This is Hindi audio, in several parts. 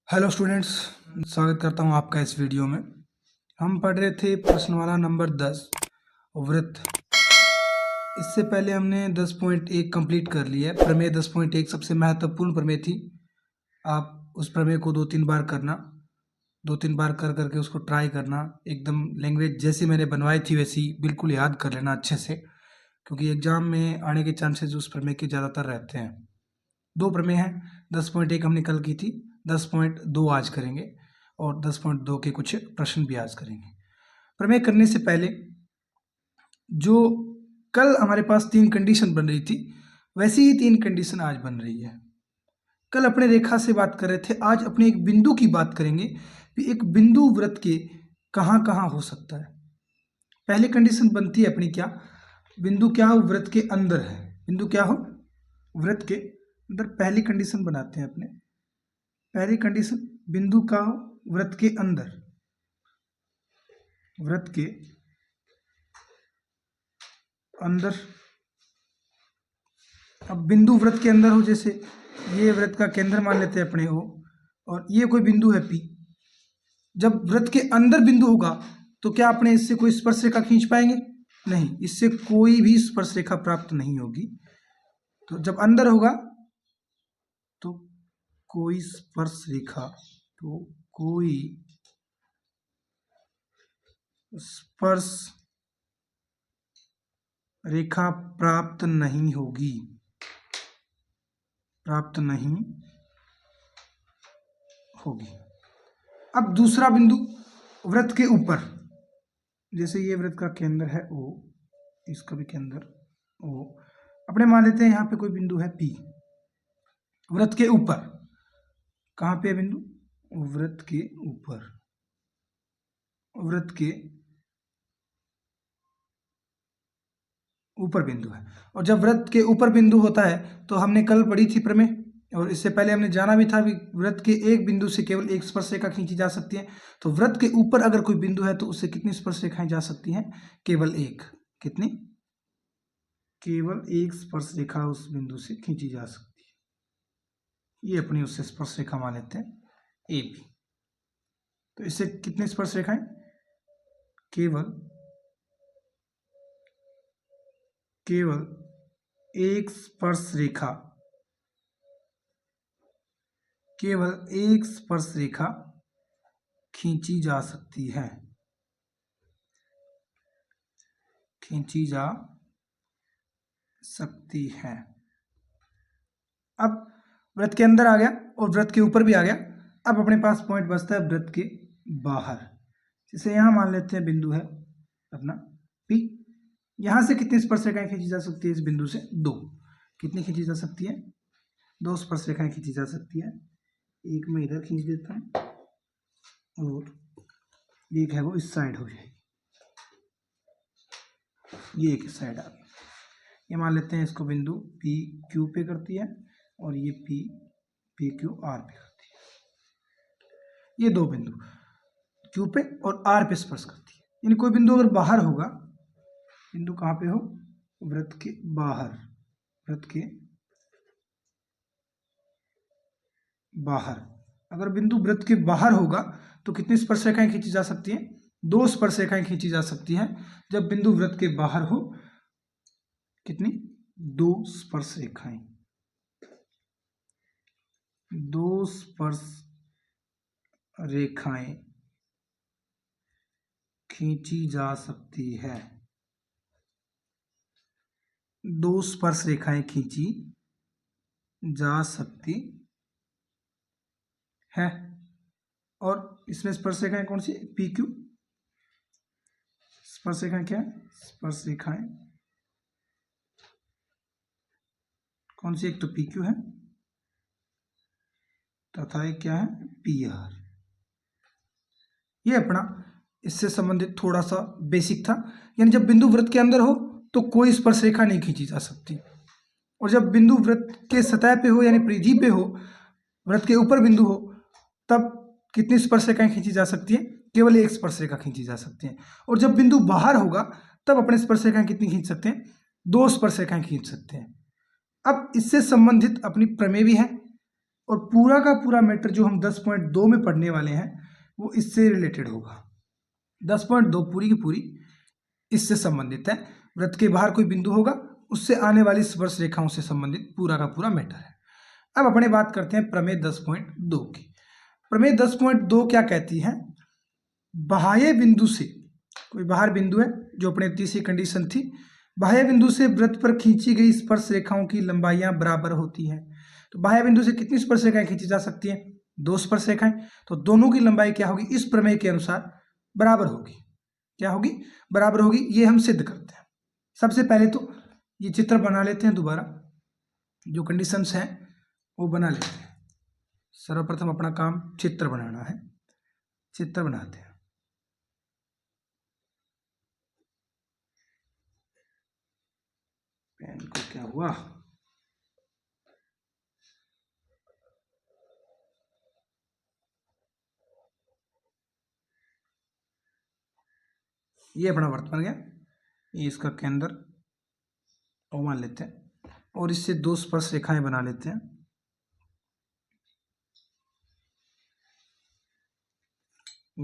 हेलो स्टूडेंट्स, स्वागत करता हूं आपका इस वीडियो में। हम पढ़ रहे थे प्रश्नवाला नंबर 10 वृत्त। इससे पहले हमने 10.1 कंप्लीट कर लिया है। प्रमेय 10.1 सबसे महत्वपूर्ण प्रमेय थी। आप उस प्रमेय को 2-3 बार करना, 2-3 बार कर करके उसको ट्राई करना। एकदम लैंग्वेज जैसी मैंने बनवाई थी वैसी बिल्कुल याद कर लेना अच्छे से, क्योंकि एग्जाम में आने के चांसेस उस प्रमेय के ज़्यादातर रहते हैं। 2 प्रमेय हैं। 10.1 हमने कल की थी, 10.2 आज करेंगे और 10.2 के कुछ प्रश्न भी आज करेंगे। प्रमेय करने से पहले जो कल हमारे पास 3 कंडीशन बन रही थी, वैसी ही 3 कंडीशन आज बन रही है। कल अपने रेखा से बात कर रहे थे, आज अपने एक बिंदु की बात करेंगे कि एक बिंदु वृत्त के कहाँ कहाँ हो सकता है। पहली कंडीशन बनती है अपनी क्या, बिंदु क्या हो, वृत्त के अंदर है। बिंदु क्या हो, वृत्त के अंदर। पहली कंडीशन बनाते हैं अपने। पहली कंडीशन, बिंदु का हो वृत्त के अंदर, वृत्त के अंदर। अब बिंदु वृत्त के अंदर हो, जैसे ये वृत्त का केंद्र मान लेते हैं अपने हो, और ये कोई बिंदु है P। जब वृत्त के अंदर बिंदु होगा तो क्या अपने इससे कोई स्पर्श रेखा खींच पाएंगे? नहीं, इससे कोई भी स्पर्श रेखा प्राप्त नहीं होगी। तो जब अंदर होगा तो कोई स्पर्श रेखा, तो कोई स्पर्श रेखा प्राप्त नहीं होगी, प्राप्त नहीं होगी। अब दूसरा बिंदु वृत्त के ऊपर, जैसे ये वृत्त का केंद्र है O, इसका भी केंद्र O। अपने मान लेते हैं यहाँ पे कोई बिंदु है P, वृत्त के ऊपर। कहाँ पे है बिंदु? वृत्त के ऊपर, वृत्त के ऊपर बिंदु है। और जब वृत्त के ऊपर बिंदु होता है तो हमने कल पढ़ी थी प्रमेय, और इससे पहले हमने जाना भी था कि वृत्त के एक बिंदु से केवल एक स्पर्श रेखा खींची जा सकती है। तो वृत्त के ऊपर अगर कोई बिंदु है तो उससे कितनी स्पर्श रेखाएं जा सकती हैं? केवल एक। कितनी? केवल एक स्पर्श रेखा उस बिंदु से खींची जा सकती है। ये अपनी उससे स्पर्श रेखा मान लेते हैं AP। तो इससे कितनी स्पर्श रेखाएं? केवल एक स्पर्श रेखा, केवल एक स्पर्श रेखा खींची जा सकती है, खींची जा सकती है। अब वृत्त के अंदर आ गया और वृत्त के ऊपर भी आ गया। अब अपने पास पॉइंट बचता है वृत्त के बाहर। जैसे यहां मान लेते हैं बिंदु है अपना P। यहां से कितनी स्पर्श रेखाएं खींची जा सकती है? इस बिंदु से 2। कितनी खींची जा सकती है? 2 स्पर्श रेखाएं खींची जा सकती है। एक मैं इधर खींच देता हूं और एक है वो इस साइड हो जाएगी, ये एक इस साइड आ गई। ये मान लेते हैं इसको बिंदु PQ पे करती है और ये PQR पे करती है। ये दो बिंदु Q पे और R पे स्पर्श करती है। यानी कोई बिंदु अगर बाहर होगा, बिंदु कहाँ पे हो? वृत्त के बाहर, वृत्त के बाहर। अगर बिंदु वृत्त के बाहर होगा तो कितनी स्पर्श रेखाएं खींची जा सकती हैं? 2 स्पर्श रेखाएं खींची जा सकती हैं। जब बिंदु वृत्त के बाहर हो, कितनी? 2 स्पर्श रेखाएं, 2 स्पर्श रेखाएं खींची जा सकती है। 2 स्पर्श रेखाएं खींची जा सकती है। और इसमें स्पर्श रेखाएं कौन सी? PQ। स्पर्श रेखाएं क्या है? स्पर्श रेखाएं कौन सी? एक तो PQ है तथा एक क्या है? PR। ये अपना इससे संबंधित थोड़ा सा बेसिक था। यानी जब बिंदु वृत्त के अंदर हो तो कोई स्पर्श रेखा नहीं खींची जा सकती, और जब बिंदु वृत्त के सतह पे हो यानी परिधि पे हो, वृत्त के ऊपर बिंदु हो, तब कितनी स्पर्श रेखाएं खींची जा सकती है? केवल एक स्पर्श रेखा खींची जा सकती है। और जब बिंदु बाहर होगा तब अपने स्पर्श रेखाएं कितनी खींच सकते हैं? 2 स्पर्श रेखाएं खींच सकते हैं। अब इससे संबंधित अपनी प्रमेय भी है। और पूरा का पूरा मैटर जो हम 10.2 में पढ़ने वाले हैं वो इससे रिलेटेड होगा। 10.2 पूरी की पूरी इससे संबंधित है। वृत्त के बाहर कोई बिंदु होगा, उससे आने वाली स्पर्श रेखाओं से संबंधित पूरा का पूरा मैटर है। अब अपने बात करते हैं प्रमेय 10.2 की। प्रमेय 10.2 क्या कहती है? बाह्य बिंदु से, कोई बाहर बिंदु है जो अपने तीसरी कंडीशन थी, बाह्य बिंदु से वृत्त पर खींची गई स्पर्श रेखाओं की लंबाइयां बराबर होती हैं। तो बाह्य बिंदु से कितनी स्पर्श रेखाएं खींची जा सकती हैं? 2 स्पर्श रेखाएं। तो दोनों की लंबाई क्या होगी? इस प्रमेय के अनुसार बराबर होगी। क्या होगी? बराबर होगी। ये हम सिद्ध करते हैं। सबसे पहले तो ये चित्र बना लेते हैं, दोबारा जो कंडीशंस हैं वो बना लेते हैं। सर्वप्रथम अपना काम चित्र बनाना है, चित्र बनाते हैं। पेन को क्या हुआ? ये अपना वृत्त बन गया, ये इसका केंद्र ओ मान लेते हैं और इससे 2 स्पर्श रेखाएं बना लेते हैं।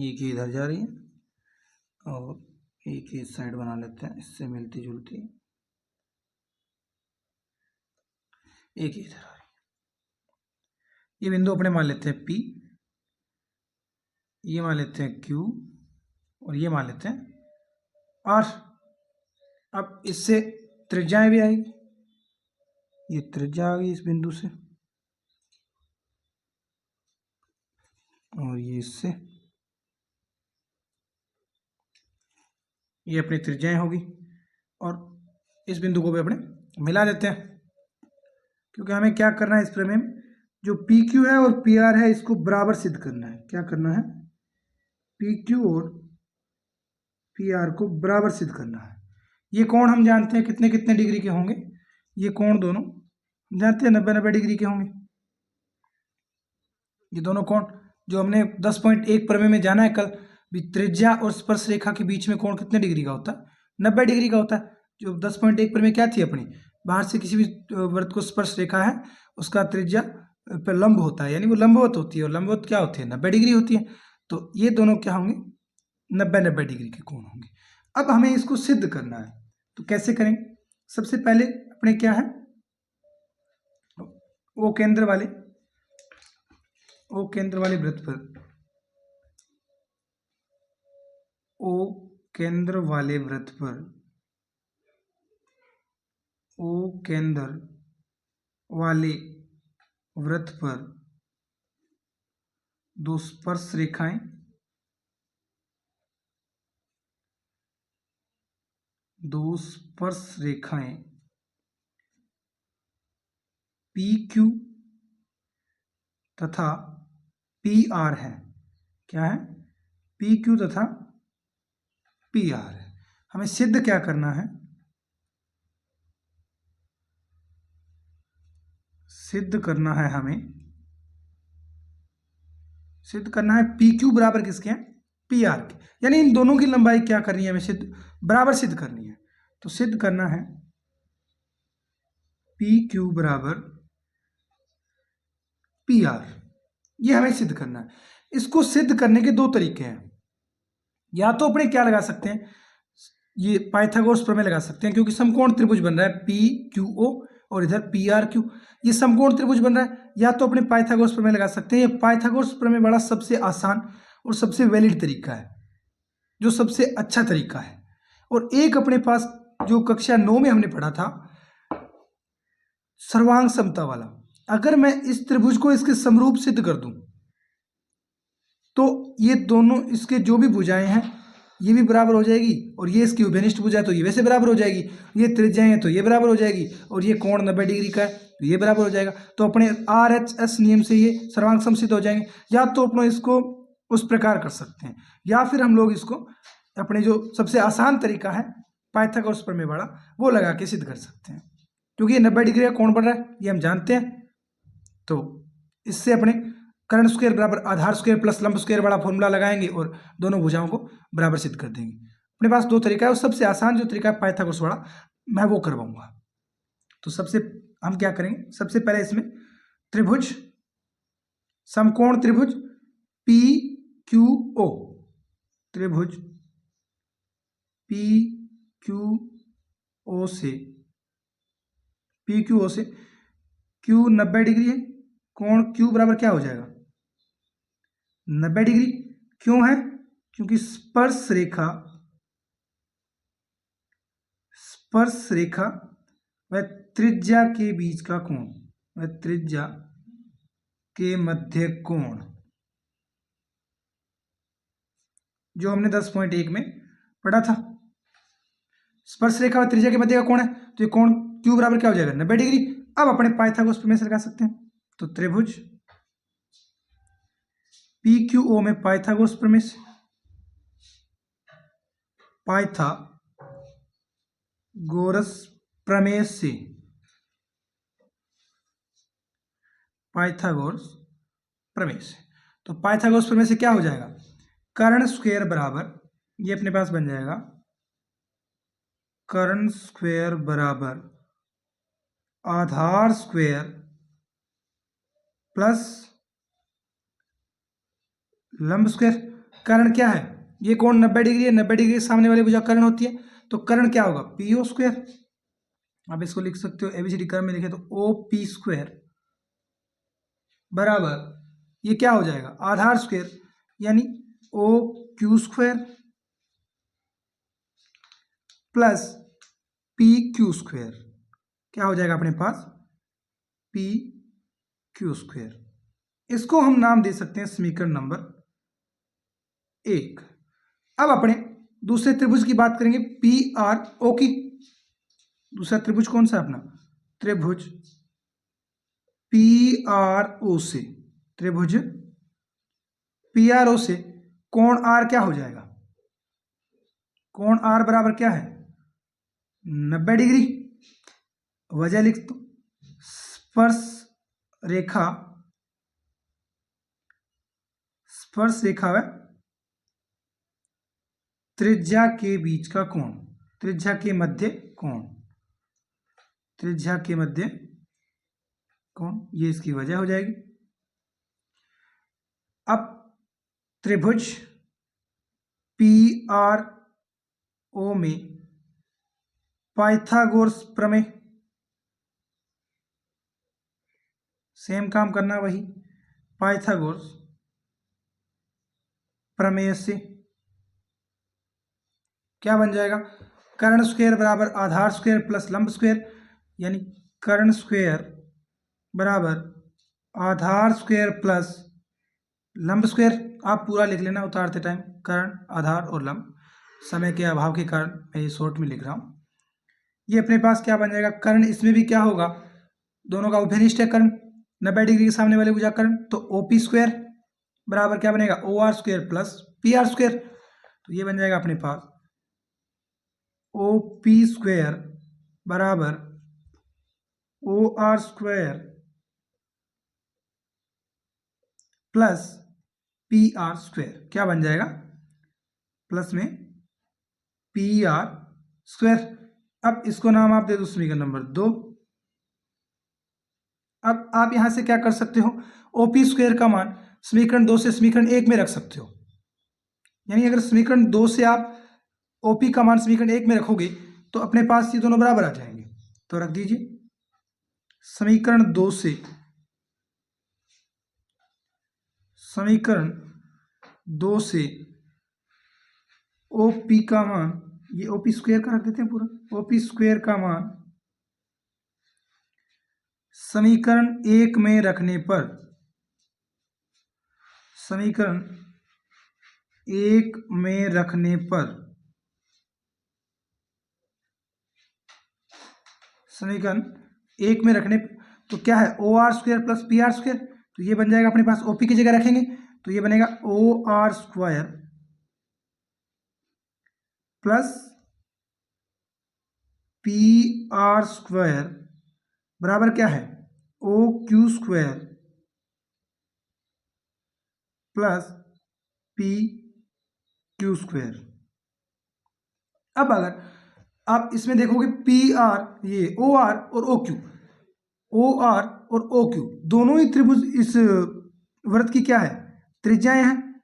एक इधर जा रही है और एक इस साइड बना लेते हैं, इससे मिलती जुलती, एक इधर आ रही है। ये बिंदु अपने मान लेते हैं P, ये मान लेते हैं Q और ये मान लेते हैं R। अब इससे त्रिज्याएं भी आएगी, ये त्रिज्या आ गई इस बिंदु से और ये इससे, ये अपनी त्रिज्याएं होगी और इस बिंदु को भी अपने मिला देते हैं, क्योंकि हमें क्या करना है इस प्रमेय में, जो PQ है और PR है इसको बराबर सिद्ध करना है। क्या करना है? PQ और PR को बराबर सिद्ध करना है। ये कोण हम जानते हैं कितने कितने डिग्री के होंगे, ये कोण दोनों हम जानते हैं 90-90 डिग्री के होंगे। ये दोनों कोण जो हमने 10.1 प्रमेय में जाना है कल, त्रिज्या और स्पर्श रेखा के बीच में कोण कितने डिग्री का होता है? 90 डिग्री का होता है। जो 10.1 प्रमेय क्या थी अपनी, बाहर से किसी भी वृत्त को स्पर्श रेखा है उसका त्रिज्या पर लंब होता है, यानी वो लंबवत होती है, और लंबवत क्या होती है? 90 डिग्री होती है। तो ये दोनों क्या होंगे? 90-90 डिग्री के कोण होंगे। अब हमें इसको सिद्ध करना है, तो कैसे करेंगे? सबसे पहले अपने क्या है, ओ केंद्र वाले वृत्त पर, ओ केंद्र वाले वृत्त पर, ओ केंद्र वाले वृत्त पर 2 स्पर्श रेखाएं, 2 स्पर्श रेखाएं PQ तथा PR है। क्या है? PQ तथा PR है। हमें सिद्ध क्या करना है? सिद्ध करना है PQ बराबर किसके हैं? PR के, यानी इन दोनों की लंबाई क्या करनी है हमें? बराबर सिद्ध करनी है। तो सिद्ध करना है PQ बराबर PR, ये हमें सिद्ध करना है। इसको सिद्ध करने के 2 तरीके हैं। या तो अपने क्या लगा सकते हैं, ये पाइथागोरस प्रमेय लगा सकते हैं, क्योंकि समकोण त्रिभुज बन रहा है PQO और इधर PRQ, ये समकोण त्रिभुज बन रहा है। या तो अपने पाइथागोरस प्रमेय लगा सकते हैं। ये पाइथागोरस प्रमेय बड़ा सबसे आसान और सबसे वैलिड तरीका है, जो सबसे अच्छा तरीका है। और एक अपने पास जो कक्षा 9 में हमने पढ़ा था, सर्वांग समता वाला, अगर मैं इस त्रिभुज को इसके समरूप सिद्ध कर दूं तो ये दोनों इसके जो भी भुजाएं हैं ये भी बराबर हो जाएगी, और ये इसकी उभयनिष्ठ भुजा है तो ये वैसे बराबर हो जाएगी, ये त्रिज्याएं हैं तो ये बराबर हो जाएगी, और ये कोण 90 डिग्री का है तो ये बराबर हो जाएगा। तो अपने RHS नियम से ये सर्वांग समसिद्ध हो जाएंगे। या तो अपने इसको उस प्रकार कर सकते हैं, या फिर हम लोग इसको अपने जो सबसे आसान तरीका है पाइथागोरस प्रमेय वाला वो लगा के सिद्ध कर सकते हैं, क्योंकि ये 90 डिग्री का कोण बन रहा है ये हम जानते हैं। तो इससे अपने कर्ण स्क्वायर बराबर आधार स्क्वायर प्लस लंब स्क्वायर वाला फॉर्मूला लगाएंगे और दोनों भुजाओं को बराबर सिद्ध कर देंगे। अपने पास 2 तरीका है, और सबसे आसान जो तरीका है पाइथागोरस वाला, मैं वो करवाऊंगा। तो सबसे हम क्या करेंगे, सबसे पहले इसमें त्रिभुज समकोण त्रिभुज पी क्यू ओ, त्रिभुज पी क्यू ओ से, पी क्यू ओ से क्यू 90 डिग्री है, कोण क्यू बराबर क्या हो जाएगा 90 डिग्री। क्यों है? क्योंकि स्पर्श रेखा व त्रिज्या के बीच का कोण, व त्रिज्या के मध्य कोण, जो हमने 10.1 में पढ़ा था। स्पर्श रेखा व त्रिज्या के मध्य का कोण है, तो ये कोण क्यू बराबर क्या हो जाएगा 90 डिग्री। अब अपने पाइथागोरस प्रमेय से लगा सकते हैं। तो त्रिभुज पी क्यू ओ में पाइथागोरस प्रमेय से, पाइथागोरस प्रमेय से, पाइथागोरस प्रमेय से, तो पाइथागोरस प्रमेय से क्या हो जाएगा, कर्ण स्क्वायर बराबर, ये अपने पास बन जाएगा कर्ण स्क्वायर बराबर आधार स्क्वायर प्लस लंब स्क्वायर। कर्ण क्या है, ये कोण 90 डिग्री है, 90 डिग्री के सामने वाली भुजा कर्ण होती है, तो कर्ण क्या होगा पी ओ स्क्वायर। आप इसको लिख सकते हो एबीसीडी क्रम में लिखे तो ओ पी स्क्वायर बराबर, ये क्या हो जाएगा आधार स्क्वायर यानी O Q square plus P Q square, क्या हो जाएगा अपने पास पी क्यू स्क्वायर। इसको हम नाम दे सकते हैं समीकरण नंबर 1। अब अपने दूसरे त्रिभुज की बात करेंगे पी आर ओ की। दूसरा त्रिभुज कौन सा अपना, त्रिभुज पी आर ओ से, त्रिभुज पी आर ओ से कोण आर क्या हो जाएगा, कोण आर बराबर क्या है 90 डिग्री। वजह लिख दो, स्पर्श रेखा व त्रिज्या के बीच का कोण, त्रिज्या के मध्य कोण, त्रिज्या के मध्य कोण, ये इसकी वजह हो जाएगी। अब त्रिभुज पी आर ओ में पाइथागोरस प्रमेय, सेम काम करना वही, पाइथागोरस प्रमेय से क्या बन जाएगा, कर्ण स्क्वायर बराबर आधार स्क्वायर प्लस लंब स्क्वायर, यानी कर्ण स्क्वायर बराबर आधार स्क्वायर प्लस लंब स्क्वायर। आप पूरा लिख लेना उतारते टाइम, कर्ण आधार और लंब, समय के अभाव के कारण मैं ये शॉर्ट में लिख रहा हूँ। ये अपने पास क्या बन जाएगा, कर्ण इसमें भी क्या होगा, दोनों का उभयनिष्ठ है कर्ण, 90 डिग्री के सामने वाले भुजा कर्ण, तो ओ पी स्क्वायर बराबर क्या बनेगा O R square plus P R square. तो ये बन जाएगा अपने पास ओ पी स्क्वायर बराबर O R square plus P R square, क्या बन जाएगा प्लस में पी आर स्क्वायर। अब इसको नाम आप दे दो समीकरण नंबर 2। अब आप यहां से क्या कर सकते हो, ओपी स्क्वायर का मान समीकरण 2 से समीकरण 1 में रख सकते हो, यानी अगर समीकरण 2 से आप ओपी का मान समीकरण 1 में रखोगे तो अपने पास ये दोनों बराबर आ जाएंगे। तो रख दीजिए समीकरण 2 से, समीकरण 2 से ओपी का मान, ये ओपी स्क्वायर का रख देते हैं पूरा, ओपी स्क्वायर का मान समीकरण 1 में रखने पर, समीकरण 1 में रखने पर, समीकरण 1 में रखने तो क्या है O R square plus P R square, तो ये बन जाएगा अपने पास ओपी की जगह रखेंगे तो ये बनेगा O R square plus P R square बराबर क्या है O Q square plus P Q square. अब अगर आप इसमें देखोगे पी आर, ये ओ आर और ओ क्यू, ओ आर और ओ क्यू दोनों ही त्रिभुज इस वृत्त की क्या है, त्रिज्याएं हैं।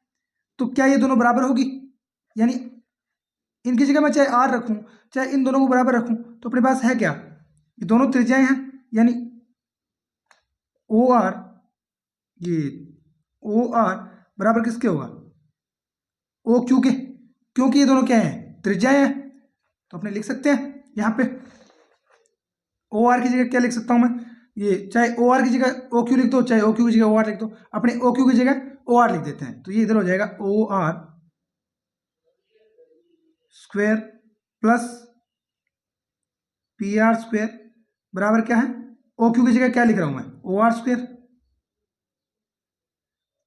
तो क्या ये दोनों बराबर होगी, यानी इनकी जगह मैं चाहे आर रखूं चाहे इन दोनों को बराबर रखूं तो अपने पास है क्या, ये दोनों त्रिज्याएं हैं, यानी ओ आर, ये ओ आर बराबर किसके होगा, ओ क्यू के, क्योंकि ये दोनों क्या हैं, त्रिज्याएं हैं। तो अपने लिख सकते हैं यहाँ पे ओ आर की जगह क्या लिख सकता हूं मैं, ये चाहे ओ आर की जगह ओ क्यू लिख दो चाहे ओ क्यू की जगह ओ आर लिख दो, अपने ओ क्यू की जगह ओ आर लिख देते हैं। तो ये इधर हो जाएगा O R square plus P R square बराबर क्या है, ओ क्यू की जगह क्या लिख रहा हूं मैं, O R square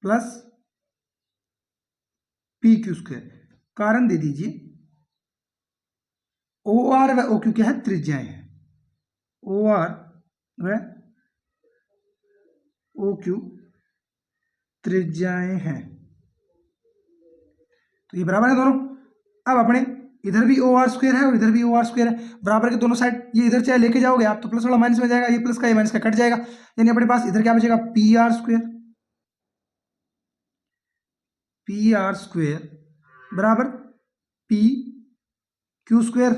plus P Q square. कारण दे दीजिए, ओ आर व ओ क्यू क्या है, त्रिज्याएं हैं, ओ आर व ओ क्यू त्रिज्याएं हैं। तो ये बराबर है दोनों। अब अपने इधर भी ओ आर स्क्वेयर है और इधर भी ओ आर स्क्वेयर है, बराबर के दोनों साइड ये इधर चाहे लेके जाओगे आप तो प्लस वाला माइनस में जाएगा, ये प्लस का ये माइनस का कट जाएगा, यानी अपने पास इधर क्या बचेगा, P R square, P R square बराबर पी क्यू स्क्वेयर,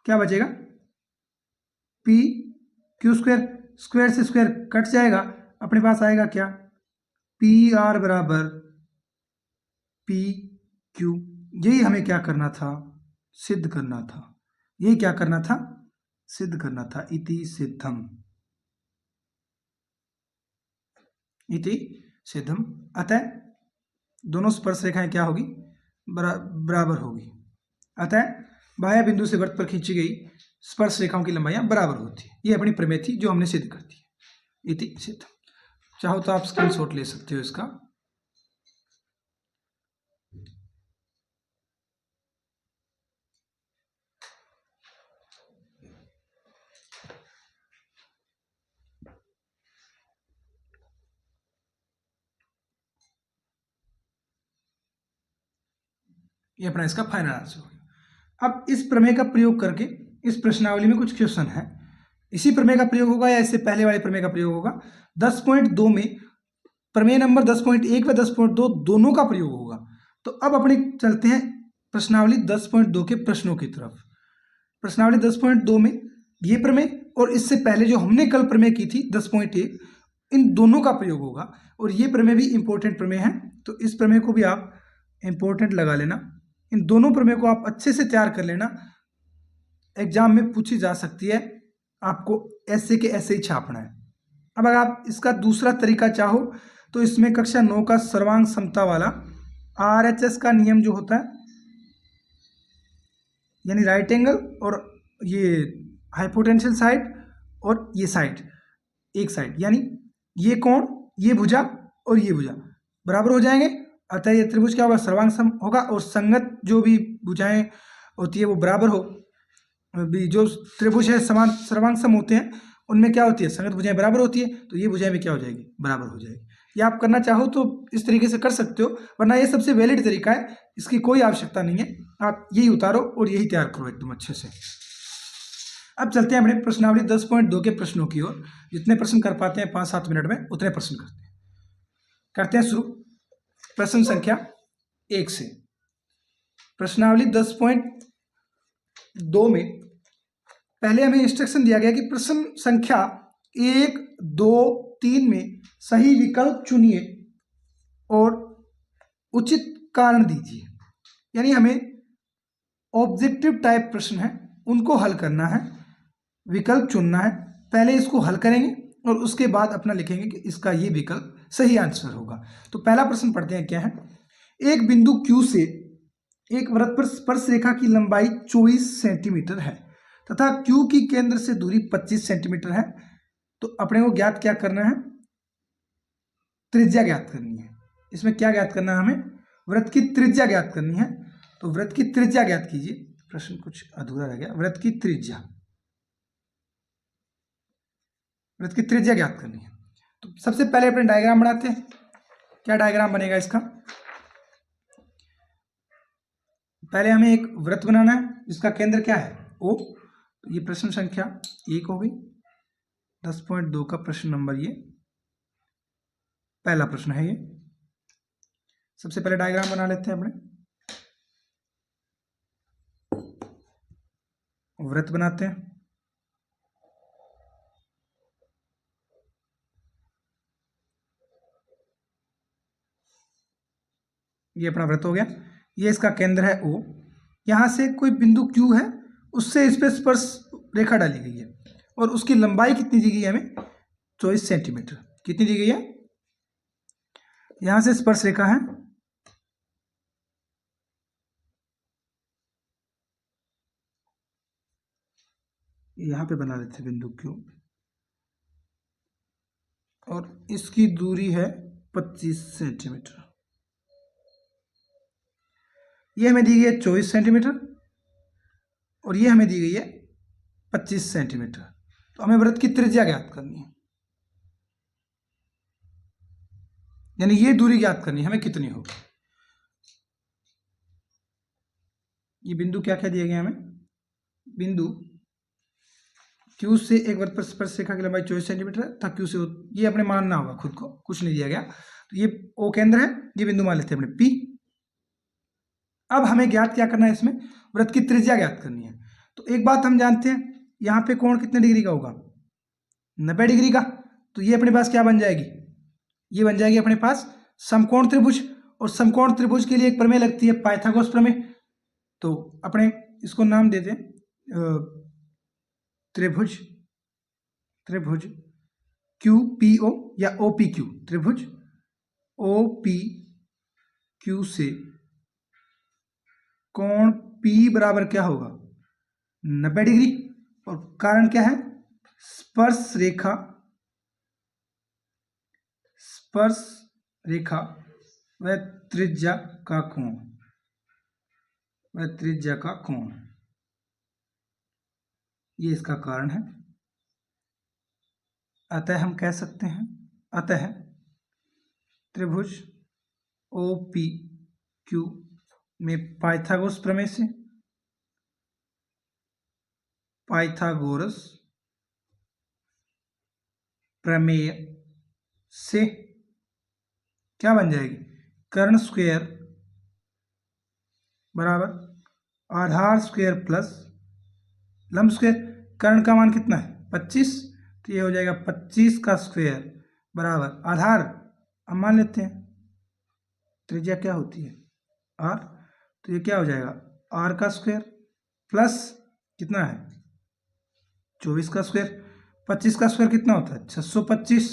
क्या बचेगा, पी क्यू स्क्वेयर, स्क्वेयर से स्क्वेयर कट जाएगा, अपने पास आएगा क्या, पी आर बराबर पी क्यू। यही हमें क्या करना था, सिद्ध करना था, यही क्या करना था, सिद्ध करना था। इति सिद्धम, इति सिद्धम, अतः दोनों स्पर्श रेखाएं क्या होगी, बराबर होगी। अतः बाह्य बिंदु से वृत्त पर खींची गई स्पर्श रेखाओं की लंबाइयां बराबर होती है। ये अपनी प्रमेय थी जो हमने सिद्ध कर दी है। इति सिद्धम। चाहो तो आप स्क्रीनशॉट ले सकते हो इसका। ये अपना इसका फाइनल आंसर हो गया। अब इस प्रमेय का प्रयोग करके इस प्रश्नावली में कुछ क्वेश्चन है, इसी प्रमेय का प्रयोग होगा या इससे पहले वाले प्रमेय का प्रयोग होगा। 10.2 में प्रमेय नंबर 10.1 व 10.2 दोनों का प्रयोग होगा। तो अब अपने चलते हैं प्रश्नावली 10.2 के प्रश्नों की तरफ। प्रश्नावली 10.2 में ये प्रमेय और इससे पहले जो हमने कल प्रमेय की थी 10.1, इन दोनों का प्रयोग होगा और ये प्रमेय भी इंपॉर्टेंट प्रमेय है। तो इस प्रमेय को भी आप इंपॉर्टेंट लगा लेना, इन दोनों प्रमेय को आप अच्छे से तैयार कर लेना, एग्जाम में पूछी जा सकती है, आपको ऐसे के ऐसे ही छापना है। अब अगर आप इसका दूसरा तरीका चाहो तो इसमें कक्षा 9 का सर्वांग समता वाला RHS का नियम जो होता है, यानी राइट एंगल और ये हाइपोटेंशियल साइड और ये साइड एक साइड, यानी ये कोण, ये भुजा और ये भुजा बराबर हो जाएंगे, अतः ये त्रिभुज क्या होगा, सर्वांग सम होगा। और संगत जो भी भुजाएं होती है वो बराबर हो, जो त्रिभुज है समान सर्वांग सम होते हैं उनमें क्या होती है, संगत भुजाएं बराबर होती है, तो ये भुजाएं भी क्या हो जाएगी, बराबर हो जाएगी। ये आप करना चाहो तो इस तरीके से कर सकते हो, वरना ये सबसे वैलिड तरीका है, इसकी कोई आवश्यकता नहीं है, आप यही उतारो और यही तैयार करो एकदम अच्छे से। अब चलते हैं अपने प्रश्नावली 10.2 के प्रश्नों की ओर। जितने प्रश्न कर पाते हैं 5-7 मिनट में उतने प्रश्न करते हैं शुरू। प्रश्न संख्या 1 से। प्रश्नावली 10.2 में पहले हमें इंस्ट्रक्शन दिया गया कि प्रश्न संख्या 1, 2, 3 में सही विकल्प चुनिए और उचित कारण दीजिए, यानी हमें ऑब्जेक्टिव टाइप प्रश्न है उनको हल करना है, विकल्प चुनना है, पहले इसको हल करेंगे और उसके बाद अपना लिखेंगे कि इसका ये विकल्प सही आंसर होगा। तो पहला प्रश्न पढ़ते हैं, क्या है, एक बिंदु Q से एक वृत्त पर स्पर्श रेखा की लंबाई 24 सेंटीमीटर है तथा Q की केंद्र से दूरी 25 सेंटीमीटर है। तो अपने को ज्ञात क्या करना है, त्रिज्या ज्ञात करनी है। इसमें क्या ज्ञात करना है, हमें वृत्त की त्रिज्या ज्ञात करनी है। तो वृत्त की त्रिज्या ज्ञात कीजिए, प्रश्न कुछ अधूरा रह गया, वृत्त की त्रिज्या ज्ञात करनी है। तो सबसे पहले अपने डायग्राम बनाते हैं। क्या डायग्राम बनेगा इसका, पहले हमें एक वृत्त बनाना है जिसका केंद्र क्या है, O। तो ये प्रश्न संख्या 1 हो गई, 10.2 का प्रश्न नंबर ये। पहला प्रश्न है ये। सबसे पहले डायग्राम बना लेते हैं अपने। वृत्त बनाते हैं। ये अपना वृत्त हो गया। ये इसका केंद्र है O। यहां से कोई बिंदु Q है, उससे इस पे स्पर्श रेखा डाली गई है और उसकी लंबाई कितनी दी गई है हमें? 24 सेंटीमीटर। कितनी दी गई है? यहां से स्पर्श रेखा है, यहां पे बना लेते हैं बिंदु Q, और इसकी दूरी है 25 सेंटीमीटर। ये हमें दी गई है 24 सेंटीमीटर और ये हमें दी गई है 25 सेंटीमीटर। तो हमें वृत्त की त्रिज्या ज्ञात करनी है, यानी ये दूरी ज्ञात करनी है हमें कितनी होगी। ये बिंदु क्या क्या दिए गए हमें? बिंदु Q से एक वृत्त पर स्पर्श रेखा की लंबाई 24 सेंटीमीटर है, था Q से ये अपने मानना होगा खुद को, कुछ नहीं दिया गया। तो ये O केंद्र है, ये बिंदु मान लेते हैं अपने P। अब हमें ज्ञात क्या करना है? इसमें वृत्त की त्रिज्या ज्ञात करनी है। तो एक बात हम जानते हैं, यहाँ पे कोण कितने डिग्री का होगा? 90 डिग्री का। तो ये अपने पास क्या बन जाएगी? ये बन जाएगी अपने पास समकोण त्रिभुज। और समकोण त्रिभुज के लिए एक प्रमेय लगती है, पाइथागोरस प्रमेय। तो अपने इसको नाम देते हैं त्रिभुज, त्रिभुज QPO या OPQ। त्रिभुज OPQ से कोण P बराबर क्या होगा? 90 डिग्री। और कारण क्या है? स्पर्श रेखा, स्पर्श रेखा व त्रिज्या का कोण, व त्रिज्या का कोण, ये इसका कारण है। अतः हम कह सकते हैं, अतः त्रिभुज OPQ में पाइथागोरस प्रमेय से, पाइथागोरस प्रमेय से क्या बन जाएगी? कर्ण स्क्वायर बराबर आधार स्क्वायर प्लस लंब स्क्वायर। कर्ण का मान कितना है? 25। तो ये हो जाएगा 25 का स्क्वायर बराबर आधार, अब मान लेते हैं त्रिज्या क्या होती है? R। तो ये क्या हो जाएगा? R का स्क्वायर प्लस कितना है? 24 का स्क्वायर। 25 का स्क्वायर कितना होता है? 625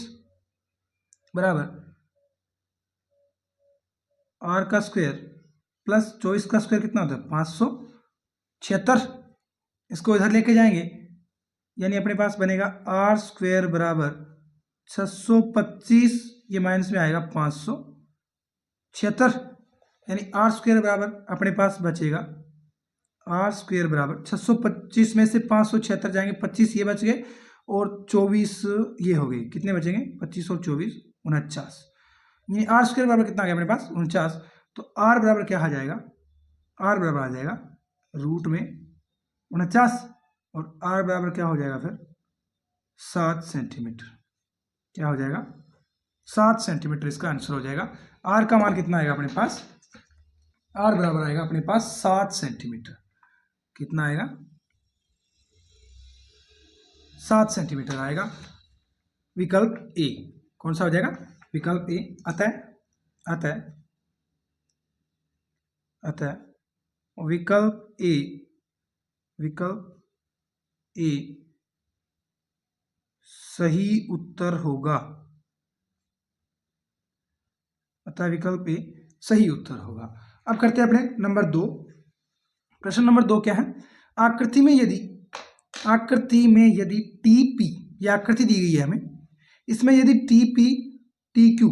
बराबर R का स्क्वायर प्लस 24 का स्क्वायर कितना होता है? 576। इसको इधर लेके जाएंगे, यानी अपने पास बनेगा R स्क्वायर बराबर 625, ये माइनस में आएगा 576, यानी R स्क्वायर बराबर अपने पास बचेगा, R स्क्वायर बराबर 625 में से 576 जाएंगे, 25 ये बच गए और 24 ये हो गए। कितने बचेंगे? 25 और 24 49, यानी R स्क्वायर बराबर कितना आ गया अपने पास? 49। तो R बराबर क्या आ जाएगा? R बराबर आ जाएगा रूट में 49, और R बराबर क्या हो जाएगा फिर? 7 सेंटीमीटर। क्या हो जाएगा? 7 सेंटीमीटर इसका आंसर हो जाएगा। R का मान कितना आएगा अपने पास? R बराबर आएगा अपने पास 7 सेंटीमीटर। कितना आएगा? 7 सेंटीमीटर आएगा। विकल्प ए कौन सा हो जाएगा? विकल्प ए। अतः अतः अतः विकल्प ए, विकल्प ए सही उत्तर होगा। अतः विकल्प ए सही उत्तर होगा। अब करते हैं अपने नंबर 2। प्रश्न नंबर 2 क्या है? आकृति में यदि TP, यह आकृति दी गई है हमें, इसमें यदि TP TQ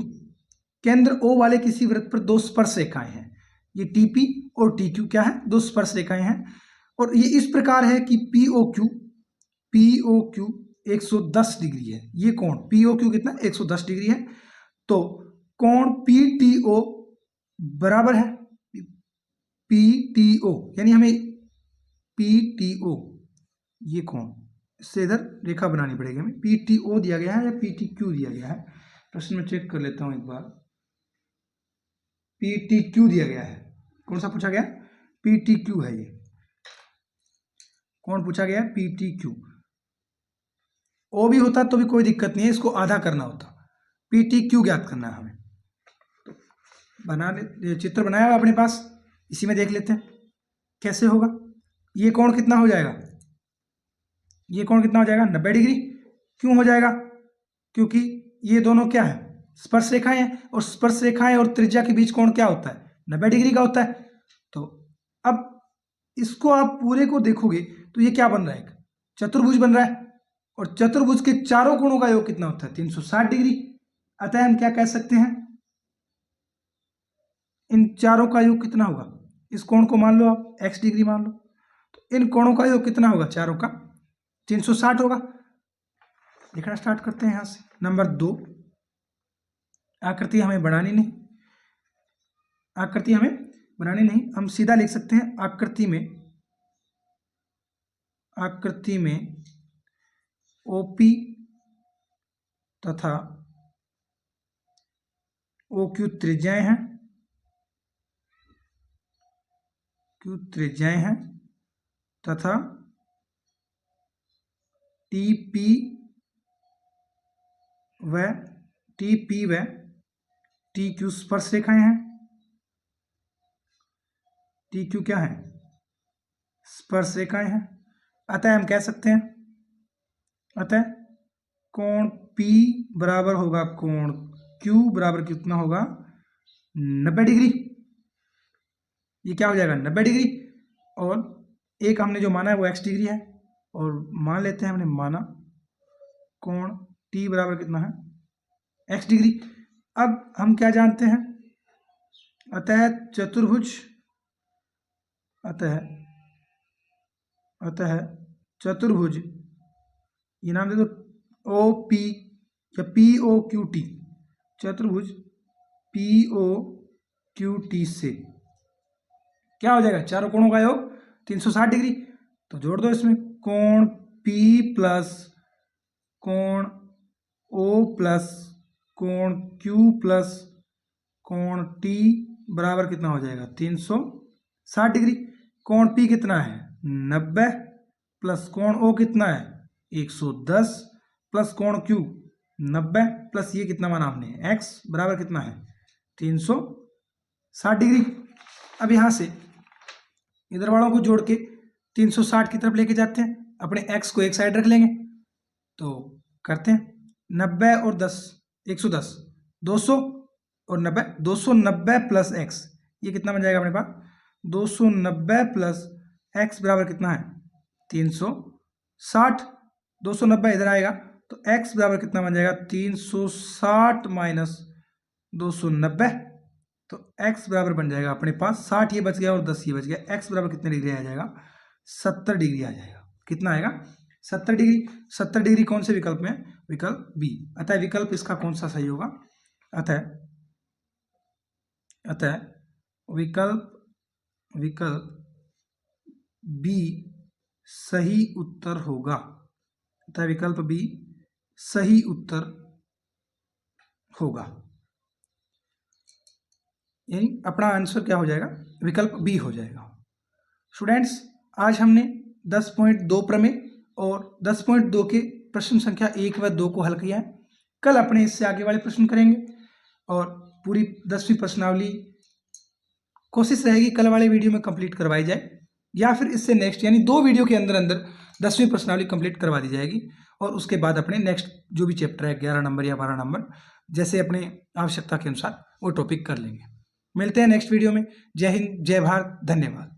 केंद्र O वाले किसी वृत्त पर दो स्पर्श रेखाएं हैं। ये TP और TQ क्या है? दो स्पर्श रेखाएं हैं, और ये इस प्रकार है कि POQ 110 डिग्री है। ये कोण POQ कितना? 110 डिग्री है। तो कोण PTO बराबर है PTO, यानी हमें PTO, ये कोण, इससे इधर रेखा बनानी पड़ेगी हमें। PTO दिया गया है या PTQ दिया गया है? प्रश्न में चेक कर लेता हूं एक बार। PTQ दिया गया है, कौन सा पूछा गया? PTQ है ये। कौन पूछा गया? PTQ। O भी होता तो भी कोई दिक्कत नहीं है, इसको आधा करना होता। PTQ ज्ञात करना है हमें। तो चित्र बनाया हुआ अपने पास, इसी में देख लेते हैं कैसे होगा। ये कोण कितना हो जाएगा? ये कोण कितना हो जाएगा? 90 डिग्री। क्यों हो जाएगा? क्योंकि ये दोनों क्या है? स्पर्श रेखाएं हैं, और स्पर्श रेखाएं और त्रिज्या के बीच कोण क्या होता है? 90 डिग्री का होता है। तो अब इसको आप पूरे को देखोगे तो ये क्या बन रहा है? एक चतुर्भुज बन रहा है, और चतुर्भुज के चारों कोणों का योग कितना होता है? 360 डिग्री। अतः हम क्या कह सकते हैं? इन चारों का योग कितना होगा? इस कोण को मान लो आप x डिग्री मान लो, तो इन कोणों का योग कितना होगा? चारों का 360 होगा। लिखना स्टार्ट करते हैं यहां से। नंबर 2, आकृति हमें बनानी नहीं, हम सीधा लिख सकते हैं आकृति में OP तथा OQ त्रिज्याएं हैं, तथा TP व TQ स्पर्श रेखाएं हैं। TQ क्या है? स्पर्श रेखाएं हैं। अतः हम कह सकते हैं, अतः कोण P बराबर होगा कोण Q बराबर कितना होगा? 90 डिग्री। ये क्या हो जाएगा? 90 डिग्री। और एक हमने जो माना है वो x डिग्री है, और मान लेते हैं, हमने माना कोण T बराबर कितना है? x degree. अब हम क्या जानते हैं? अतः चतुर्भुज, ये नाम दे दो OP या POQT, चतुर्भुज POQT से क्या हो जाएगा? चारों कोणों का योग 360 डिग्री। तो जोड़ दो इसमें, कोण P प्लस कोण O प्लस कोण Q प्लस कोण T बराबर कितना हो जाएगा? 360 डिग्री। कोण P कितना है? 90 प्लस कोण O कितना है? 110 प्लस कोण Q 90 प्लस ये कितना माना हमने? x बराबर कितना है? 360 डिग्री। अब यहां से इधर वालों को जोड़ के 360 की तरफ लेके जाते हैं, अपने x को एक साइड रख लेंगे। तो करते हैं, 90 और 10 110, 200 और 90, 290 प्लस x, ये कितना बन जाएगा अपने पास? 290 प्लस x बराबर कितना है? 360। 290 इधर आएगा तो x बराबर कितना बन जाएगा? 360 माइनस 290। तो x बराबर बन जाएगा अपने पास 60, ये बच गया और 10 ये बच गया। x बराबर कितने डिग्री आ जाएगा? 70 डिग्री आ जाएगा। कितना आएगा? 70 डिग्री। 70 डिग्री कौन से विकल्प में? विकल्प बी। अतः विकल्प इसका कौन सा सही होगा? अतः विकल्प बी सही उत्तर होगा। अतः विकल्प बी सही उत्तर होगा, यानी अपना आंसर क्या हो जाएगा? विकल्प बी हो जाएगा। स्टूडेंट्स, आज हमने 10.2 प्रमेय और 10.2 के प्रश्न संख्या 1 व 2 को हल किया है। कल अपने इससे आगे वाले प्रश्न करेंगे, और पूरी 10वीं प्रश्नावली कोशिश रहेगी कल वाले वीडियो में कंप्लीट करवाई जाए, या फिर इससे नेक्स्ट यानी 2 वीडियो के अंदर 10वीं प्रश्नावली कंप्लीट करवा दी जाएगी। और उसके बाद अपने नेक्स्ट जो भी चैप्टर है 11 नंबर या 12 नंबर, जैसे अपने आवश्यकता के अनुसार वो टॉपिक कर लेंगे। मिलते हैं नेक्स्ट वीडियो में। जय हिंद, जय भारत, धन्यवाद।